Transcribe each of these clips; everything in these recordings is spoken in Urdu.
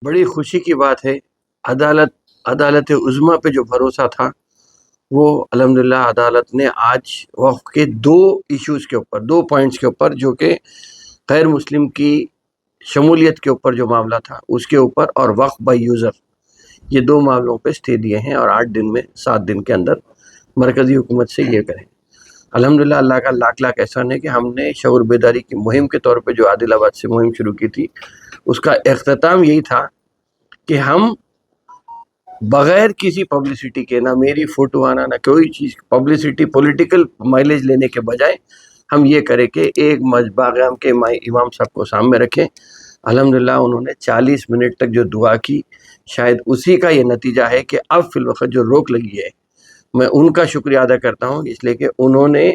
بڑی خوشی کی بات ہے، عدالت عظمیٰ پہ جو بھروسہ تھا وہ الحمدللہ عدالت نے آج وقف کے دو ایشوز کے اوپر، دو پوائنٹس کے اوپر، جو کہ غیر مسلم کی شمولیت کے اوپر جو معاملہ تھا اس کے اوپر، اور وقف بائی یوزر، یہ دو معاملوں پہ اسٹے دیے ہیں، اور 8 دن میں 7 دن کے اندر مرکزی حکومت سے یہ کریں۔ الحمدللہ اللہ کا لاکھ لاکھ احسان ہے کہ ہم نے شعور بیداری کی مہم کے طور پہ جو عادل آباد سے مہم شروع کی تھی، اس کا اختتام یہی تھا کہ ہم بغیر کسی پبلسٹی کے، نہ میری فوٹو آنا، نہ کوئی چیز پبلسٹی، پولیٹیکل مائلیج لینے کے بجائے ہم یہ کریں کہ ایک باغیام کے امام صاحب کو سامنے رکھیں۔ الحمدللہ انہوں نے 40 منٹ تک جو دعا کی، شاید اسی کا یہ نتیجہ ہے کہ اب فی الوقت جو روک لگی ہے، میں ان کا شکریہ ادا کرتا ہوں، اس لیے کہ انہوں نے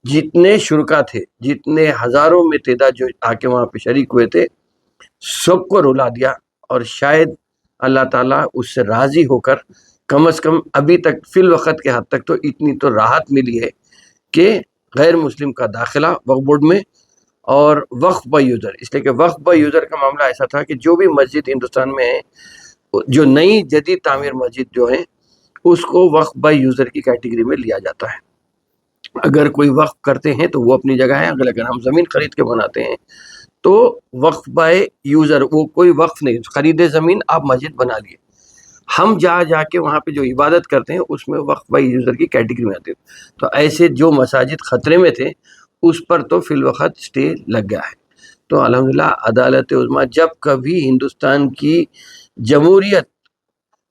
جتنے شرکا تھے، جتنے ہزاروں میں تعداد جو آ کے وہاں پہ شریک ہوئے تھے، سب کو رلا دیا، اور شاید اللہ تعالیٰ اس سے راضی ہو کر کم از کم ابھی تک فی الوقت کے حد تک تو اتنی تو راحت ملی ہے کہ غیر مسلم کا داخلہ وقف بورڈ میں، اور وقف بائی یوزر، اس لیے کہ وقف بائی یوزر کا معاملہ ایسا تھا کہ جو بھی مسجد ہندوستان میں ہے، جو نئی جدید تعمیر مسجد جو ہے، اس کو وقف بائی یوزر کی کیٹیگری میں لیا جاتا ہے۔ اگر کوئی وقف کرتے ہیں تو وہ اپنی جگہ ہے، اگر ہم زمین خرید کے بناتے ہیں تو وقف بائی یوزر، وہ کوئی وقف نہیں، خریدے زمین آپ مسجد بنا لیے، ہم جا کے وہاں پہ جو عبادت کرتے ہیں اس میں وقف بائی یوزر کی کیٹیگری میں آتے ہیں۔ تو ایسے جو مساجد خطرے میں تھے اس پر تو فی الوقت اسٹے لگ گیا ہے۔ تو الحمدللہ عدالت عظمیٰ جب کبھی ہندوستان کی جمہوریت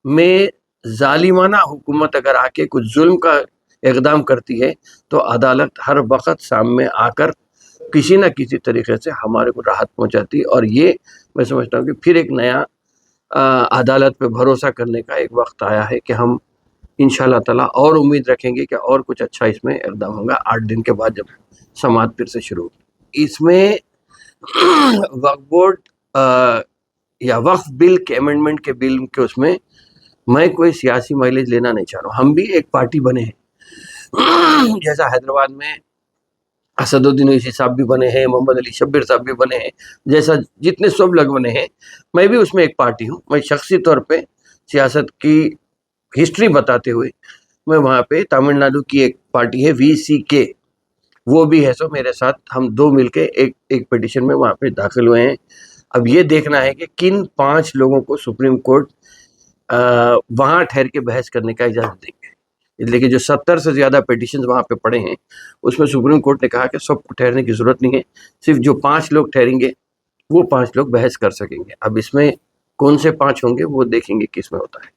میں ظالمانہ حکومت اگر آ کے کچھ ظلم کا اقدام کرتی ہے تو عدالت ہر وقت سامنے آ کر کسی نہ کسی طریقے سے ہمارے کو راحت پہنچاتی، اور یہ میں سمجھتا ہوں کہ پھر ایک نیا عدالت پہ بھروسہ کرنے کا ایک وقت آیا ہے کہ ہم انشاءاللہ تعالیٰ اور امید رکھیں گے کہ اور کچھ اچھا اس میں اقدام ہوگا 8 دن کے بعد جب سماعت پھر سے شروع ہوگی۔ اس میں وقف بورڈ یا وقف بل کے امینڈمنٹ کے بل کے اس میں کوئی سیاسی مائلیج لینا نہیں چاہ رہا ہوں۔ ہم بھی ایک پارٹی بنے ہیں، جیسا حیدرآباد میں اسد الدین اویسی صاحب بھی بنے ہیں، محمد علی شبیر صاحب بھی بنے ہیں، جیسا جتنے سب لوگ بنے ہیں، میں بھی اس میں ایک پارٹی ہوں۔ میں شخصی طور پہ سیاست کی ہسٹری بتاتے ہوئے، میں وہاں پہ تامل ناڈو کی ایک پارٹی ہے VCK، وہ بھی ہے، سو میرے ساتھ ہم دو مل کے ایک پیٹیشن میں وہاں پہ داخل ہوئے ہیں۔ اب یہ دیکھنا ہے کہ کن 5 لوگوں کو سپریم کورٹ وہاں ٹھہر کے بحث کرنے کا اجازت دیں گے، لیکن جو 70 سے زیادہ پیٹیشنز وہاں پہ پڑے ہیں اس میں سپریم کورٹ نے کہا کہ سب کو ٹھہرنے کی ضرورت نہیں ہے، صرف جو 5 لوگ ٹھہریں گے وہ 5 لوگ بحث کر سکیں گے۔ اب اس میں کون سے 5 ہوں گے وہ دیکھیں گے کس میں ہوتا ہے۔